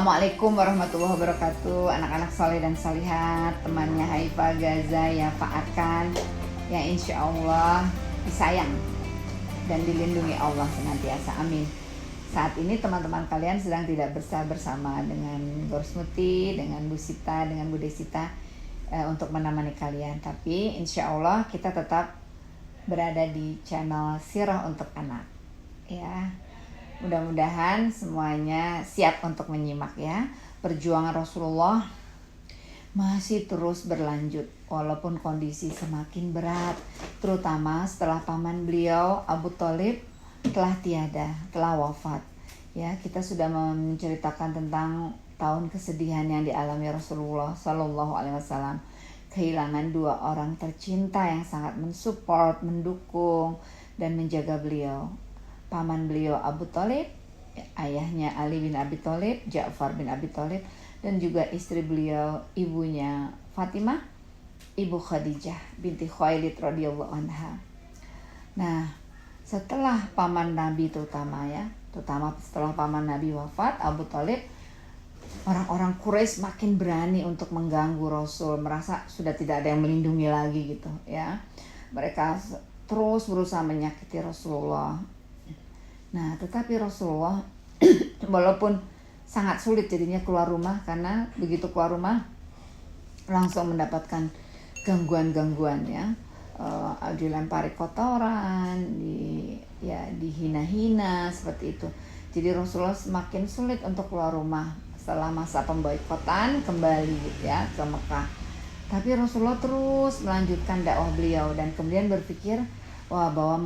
Assalamualaikum warahmatullahi wabarakatuh. Anak-anak soleh dan solihat, temannya Haifa, Gaza, ya Fa'atkan, yang insya Allah disayang dan dilindungi Allah senantiasa, amin. Saat ini teman-teman kalian sedang tidak bersama dengan Gorsmuti, dengan Bu Sita, dengan Bu Desita untuk menemani kalian. Tapi insya Allah kita tetap berada di channel Sirah untuk Anak, ya. Mudah-mudahan semuanya siap untuk menyimak ya. Perjuangan Rasulullah masih terus berlanjut walaupun kondisi semakin berat, terutama setelah paman beliau Abu Thalib telah tiada, telah wafat. Ya, kita sudah menceritakan tentang tahun kesedihan yang dialami Rasulullah Shallallahu Alaihi Wasallam, kehilangan dua orang tercinta yang sangat mensupport, mendukung dan menjaga beliau. Paman beliau Abu Thalib, ayahnya Ali bin Abi Thalib, Ja'far bin Abi Thalib, dan juga istri beliau, ibunya Fatimah, ibu Khadijah binti Khuwailid radhiyallahu anha. Nah, setelah paman Nabi terutama setelah paman Nabi wafat, Abu Thalib, orang-orang Quraisy makin berani untuk mengganggu Rasul, merasa sudah tidak ada yang melindungi lagi gitu ya. Mereka terus berusaha menyakiti Rasulullah. Nah, tetapi Rasulullah walaupun sangat sulit jadinya keluar rumah, karena begitu keluar rumah langsung mendapatkan gangguan-gangguan ya. Dilempari kotoran, dihina-hina seperti itu. Jadi Rasulullah semakin sulit untuk keluar rumah setelah masa pemboikotan kembali gitu ya ke Mekah. Tapi Rasulullah terus melanjutkan dakwah beliau dan kemudian berpikir bahwa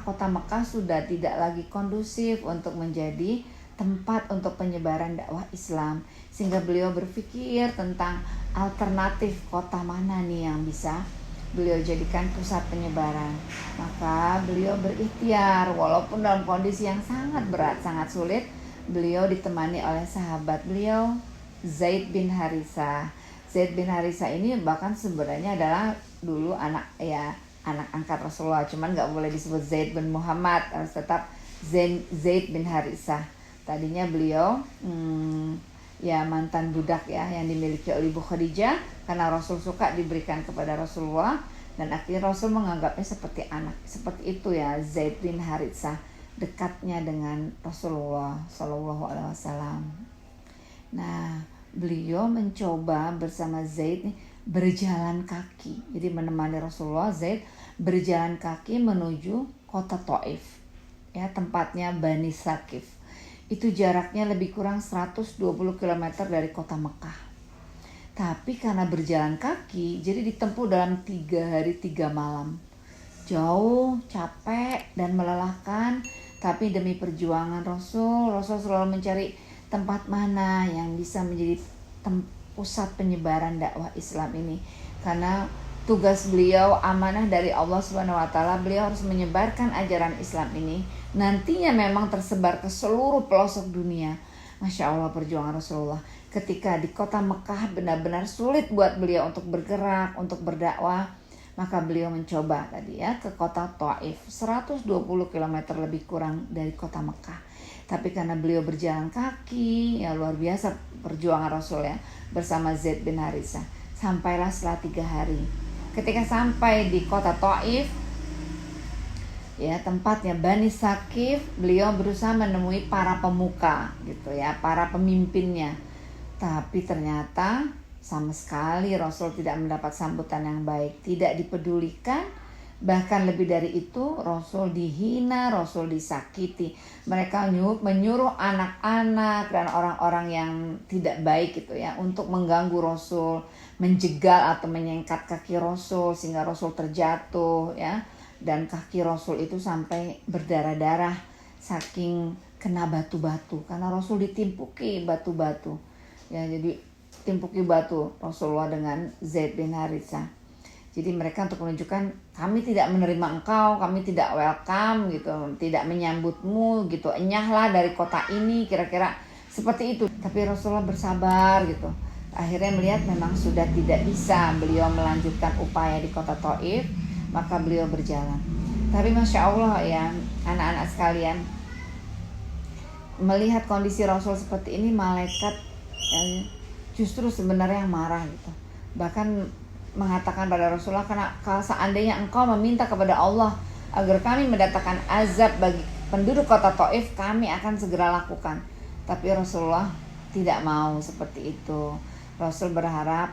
kota Mekah sudah tidak lagi kondusif untuk menjadi tempat untuk penyebaran dakwah Islam, sehingga beliau berpikir tentang alternatif kota mana nih yang bisa beliau jadikan pusat penyebaran. Maka beliau berikhtiar walaupun dalam kondisi yang sangat berat, sangat sulit. Beliau ditemani oleh sahabat beliau Zaid bin Harithah. Zaid bin Harithah ini bahkan sebenarnya adalah dulu anak angkat Rasulullah, cuman nggak boleh disebut Zaid bin Muhammad, harus tetap Zaid bin Harithah. Tadinya beliau mantan budak ya yang dimiliki oleh Ibu Khadijah, karena Rasul suka diberikan kepada Rasulullah dan akhirnya Rasul menganggapnya seperti anak. Seperti itu ya, Zaid bin Harithah dekatnya dengan Rasulullah Shallallahu Alaihi Wasallam. Nah, beliau mencoba bersama Zaid nih berjalan kaki. Jadi menemani Rasulullah, Zaid berjalan kaki menuju kota Thaif. Ya, tempatnya Bani Saqif. Itu jaraknya lebih kurang 120 km dari kota Mekah. Tapi karena berjalan kaki, jadi ditempuh dalam 3 hari 3 malam. Jauh, capek dan melelahkan, tapi demi perjuangan Rasul selalu mencari tempat mana yang bisa menjadi pusat penyebaran dakwah Islam ini, karena tugas beliau amanah dari Allah Subhanahu wa taala. Beliau harus menyebarkan ajaran Islam ini, nantinya memang tersebar ke seluruh pelosok dunia. Masya Allah perjuangan Rasulullah. Ketika di kota Mekah benar-benar sulit buat beliau untuk bergerak, untuk berdakwah, maka beliau mencoba ke kota Thaif, 120 km lebih kurang dari kota Mekah. Tapi karena beliau berjalan kaki, ya luar biasa perjuangan Rasul ya, bersama Zaid bin Harithah. Sampailah setelah 3 hari. Ketika sampai di kota Thaif, ya tempatnya Bani Saqif, beliau berusaha menemui para pemuka gitu ya, para pemimpinnya. Tapi ternyata sama sekali Rasul tidak mendapat sambutan yang baik, tidak dipedulikan. Bahkan lebih dari itu, Rasul dihina, Rasul disakiti. Mereka menyuruh anak-anak dan orang-orang yang tidak baik gitu ya untuk mengganggu Rasul, menjegal atau menyengkat kaki Rasul sehingga Rasul terjatuh ya, dan kaki Rasul itu sampai berdarah-darah saking kena batu-batu, karena Rasul ditimpuki batu-batu. Ya, jadi timpuki batu Rasulullah dengan Zaid bin Harithah. Jadi mereka untuk menunjukkan kami tidak menerima engkau, kami tidak welcome gitu, tidak menyambutmu gitu, enyahlah dari kota ini, kira-kira seperti itu. Tapi Rasulullah bersabar gitu. Akhirnya melihat memang sudah tidak bisa beliau melanjutkan upaya di kota Thaif, maka beliau berjalan. Tapi Masya Allah ya anak-anak sekalian, melihat kondisi Rasul seperti ini, malaikat justru sebenarnya yang marah gitu. Bahkan mengatakan pada Rasulullah, karena kalau seandainya engkau meminta kepada Allah agar kami mendatangkan azab bagi penduduk kota Taif, kami akan segera lakukan. Tapi Rasulullah tidak mau seperti itu. Rasul berharap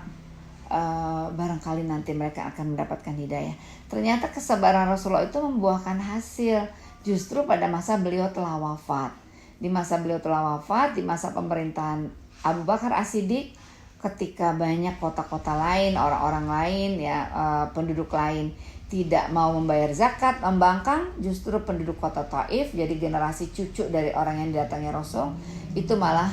barangkali nanti mereka akan mendapatkan hidayah. Ternyata kesabaran Rasulullah itu membuahkan hasil. Justru pada masa beliau telah wafat. Di masa beliau telah wafat, di masa pemerintahan Abu Bakar As-Siddiq, ketika banyak kota-kota lain, orang-orang lain, penduduk lain tidak mau membayar zakat, membangkang, justru penduduk kota Taif, jadi generasi cucu dari orang yang didatangi Rasul, itu malah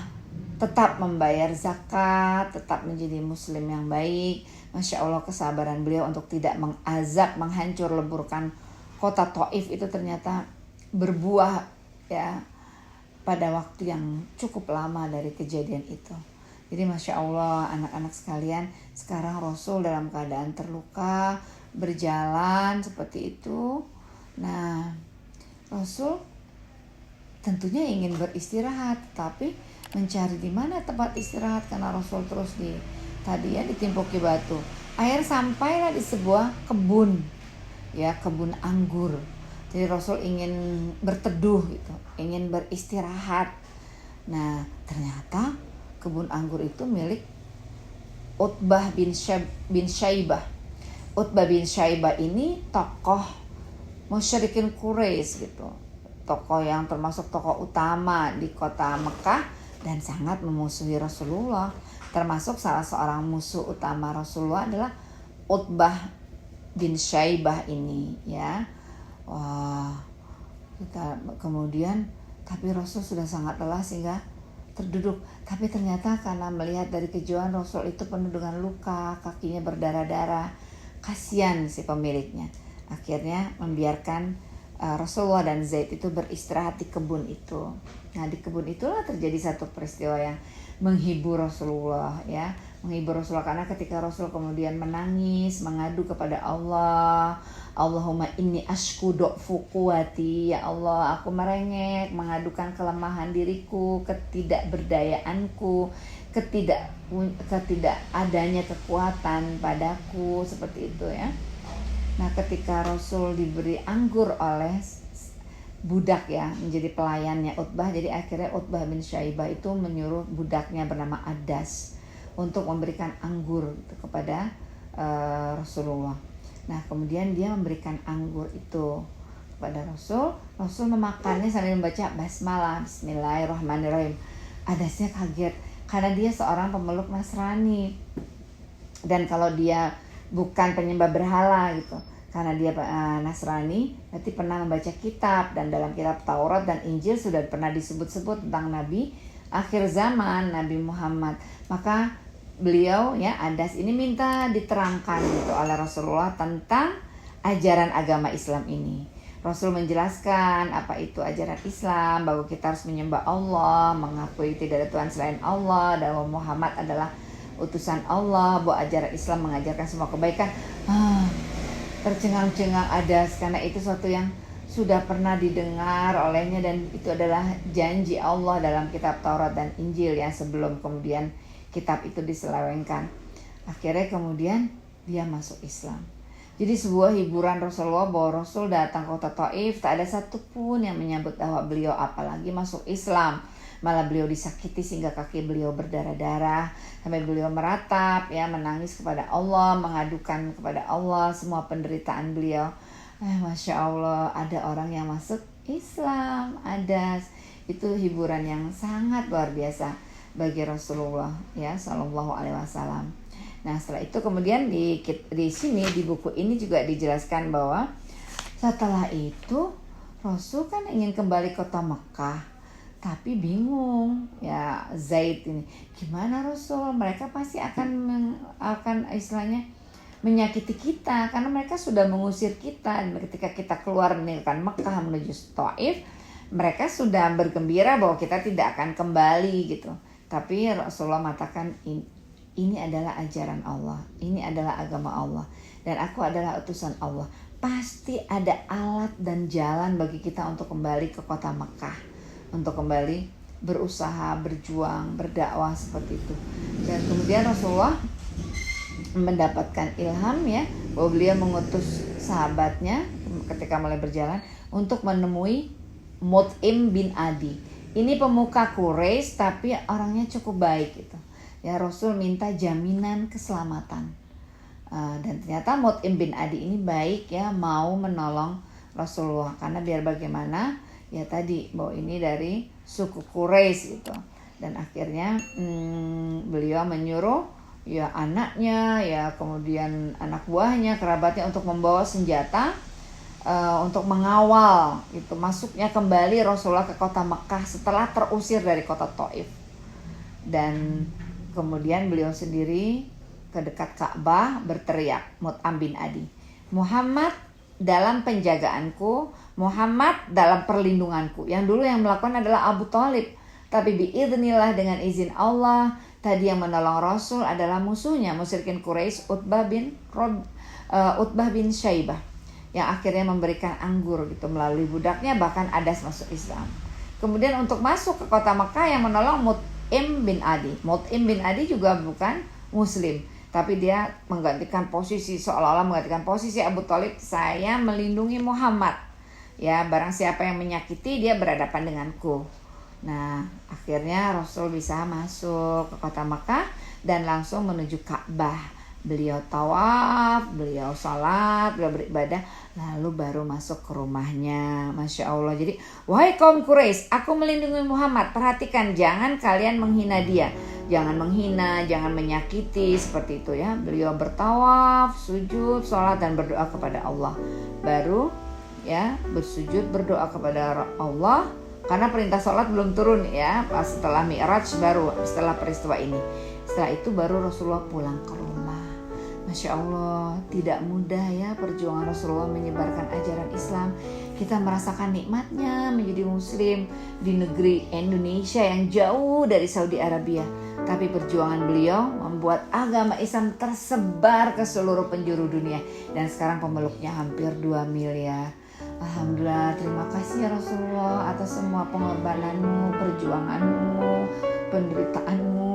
tetap membayar zakat, tetap menjadi muslim yang baik. Masya Allah, kesabaran beliau untuk tidak mengazab, menghancur leburkan kota Taif itu ternyata berbuah ya pada waktu yang cukup lama dari kejadian itu. Jadi Masya Allah, anak-anak sekalian, sekarang Rasul dalam keadaan terluka, berjalan seperti itu. Nah, Rasul tentunya ingin beristirahat, tapi mencari di mana tempat istirahat karena Rasul terus ditimpuki batu. Akhir sampailah di sebuah kebun, kebun anggur. Jadi Rasul ingin berteduh gitu, ingin beristirahat. Nah, ternyata kebun anggur itu milik Utbah bin Syaibah. Utbah bin Syaibah ini tokoh musyrikin Quraisy gitu. Tokoh yang termasuk tokoh utama di kota Mekah dan sangat memusuhi Rasulullah. Termasuk salah seorang musuh utama Rasulullah adalah Utbah bin Syaibah ini ya. Wah, kemudian tapi Rasul sudah sangat lelah sehingga terduduk. Tapi ternyata karena melihat dari kejauhan Rasul itu penuh dengan luka, kakinya berdarah-darah, kasihan si pemiliknya. Akhirnya membiarkan Rasulullah dan Zaid itu beristirahat di kebun itu. Nah, di kebun itulah terjadi satu peristiwa yang menghibur Rasulullah ya. Menghibur Rasulullah karena ketika Rasul kemudian menangis, mengadu kepada Allah, Allahumma inni ashku du'fu quwati, ya Allah aku merengek, mengadukan kelemahan diriku, ketidakberdayaanku, ketidakadanya kekuatan padaku, seperti itu ya. Nah, ketika Rasul diberi anggur oleh budak ya, menjadi pelayannya Utbah, jadi akhirnya Utbah bin Syaibah itu menyuruh budaknya bernama Adas untuk memberikan anggur kepada Rasulullah. Nah, kemudian dia memberikan anggur itu kepada Rasul. Rasul memakannya sambil membaca basmalah, bismillahirrahmanirrahim. Adasnya kaget karena dia seorang pemeluk Nasrani. Dan kalau dia bukan penyembah berhala gitu, karena dia Nasrani, berarti pernah membaca kitab, dan dalam kitab Taurat dan Injil sudah pernah disebut-sebut tentang Nabi akhir zaman, Nabi Muhammad. Maka beliau ya, Adas ini minta diterangkan gitu oleh Rasulullah tentang ajaran agama Islam ini. Rasul menjelaskan apa itu ajaran Islam, bahwa kita harus menyembah Allah, mengakui tidak ada Tuhan selain Allah, dan bahwa Muhammad adalah utusan Allah, bahwa ajaran Islam mengajarkan semua kebaikan. Tercengang-cengang Adas karena itu suatu yang sudah pernah didengar olehnya, dan itu adalah janji Allah dalam kitab Taurat dan Injil yang sebelum kemudian kitab itu diselewengkan. Akhirnya kemudian dia masuk Islam. Jadi sebuah hiburan Rasulullah bahwa Rasul datang ke kota Taif, tak ada satupun yang menyambut dakwah beliau apalagi masuk Islam. Malah beliau disakiti sehingga kaki beliau berdarah-darah, sampai beliau meratap ya, menangis kepada Allah, mengadukan kepada Allah semua penderitaan beliau. Masya Allah, ada orang yang masuk Islam. Itu hiburan yang sangat luar biasa bagi Rasulullah ya Sallallahu Alaihi Wasallam. Nah, setelah itu kemudian di sini di buku ini juga dijelaskan bahwa setelah itu Rasul kan ingin kembali ke kota Mekah, tapi bingung ya Zaid ini, gimana Rasul, mereka pasti akan istilahnya menyakiti kita karena mereka sudah mengusir kita. Dan ketika kita keluar meninggalkan Mekah menuju Taif, mereka sudah bergembira bahwa kita tidak akan kembali gitu. Tapi Rasulullah mengatakan, ini adalah ajaran Allah, ini adalah agama Allah, dan aku adalah utusan Allah. Pasti ada alat dan jalan bagi kita untuk kembali ke kota Mekah, untuk kembali berusaha, berjuang, berdakwah seperti itu. Dan kemudian Rasulullah mendapatkan ilham ya, bahwa beliau mengutus sahabatnya ketika mulai berjalan untuk menemui Mut'im bin Adi. Ini pemuka Quraisy tapi orangnya cukup baik gitu. Ya, Rasul minta jaminan keselamatan. Dan ternyata Mut'im bin Adi ini baik ya, mau menolong Rasulullah karena biar bagaimana ya tadi bahwa ini dari suku Quraisy gitu. Dan akhirnya beliau menyuruh ya anaknya ya kemudian anak buahnya, kerabatnya untuk membawa senjata untuk mengawal itu masuknya kembali Rasulullah ke kota Mekah setelah terusir dari kota Thaif. Dan kemudian beliau sendiri ke dekat Ka'bah berteriak, Mut'im bin Adi, Muhammad dalam penjagaanku, Muhammad dalam perlindunganku. Yang dulu yang melakukan adalah Abu Thalib, tapi biidznillah dengan izin Allah, tadi yang menolong Rasul adalah musuhnya musyrikin Quraisy, Utbah bin Syaibah, yang akhirnya memberikan anggur gitu melalui budaknya, bahkan Adas masuk Islam. Kemudian untuk masuk ke kota Mekah yang menolong Mut'im bin Adi. Mut'im bin Adi juga bukan muslim, tapi dia menggantikan posisi, seolah-olah menggantikan posisi Abu Thalib. Saya melindungi Muhammad. Ya, barang siapa yang menyakiti dia berhadapan denganku. Nah, akhirnya Rasul bisa masuk ke kota Mekah dan langsung menuju Ka'bah. Beliau tawaf, beliau salat, beliau beribadah, lalu baru masuk ke rumahnya. Masya Allah. Jadi, wahai kaum Quraisy, aku melindungi Muhammad. Perhatikan, jangan kalian menghina dia. Jangan menghina, jangan menyakiti, seperti itu ya. Beliau bertawaf, sujud, salat dan berdoa kepada Allah. Baru ya bersujud berdoa kepada Allah. Karena perintah sholat belum turun ya, pas setelah Mi'raj baru setelah peristiwa ini. Setelah itu baru Rasulullah pulang ke rumah. Masya Allah, tidak mudah ya perjuangan Rasulullah menyebarkan ajaran Islam. Kita merasakan nikmatnya menjadi muslim di negeri Indonesia yang jauh dari Saudi Arabia. Tapi perjuangan beliau membuat agama Islam tersebar ke seluruh penjuru dunia. Dan sekarang pemeluknya hampir 2 miliar. Alhamdulillah, terima kasih ya Rasulullah atas semua pengorbananmu, perjuanganmu, penderitaanmu,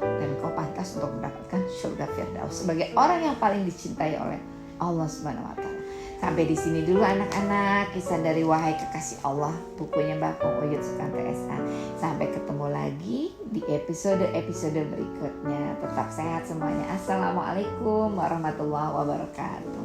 dan kau pantas untuk mendapatkan surga Firdaus sebagai orang yang paling dicintai oleh Allah Subhanahu wa taala. Sampai di sini dulu anak-anak, kisah dari Wahai Kekasih Allah, bukunya Mbak Kong Uyut Sukanto SH. Sampai ketemu lagi di episode-episode berikutnya. Tetap sehat semuanya. Assalamualaikum warahmatullahi wabarakatuh.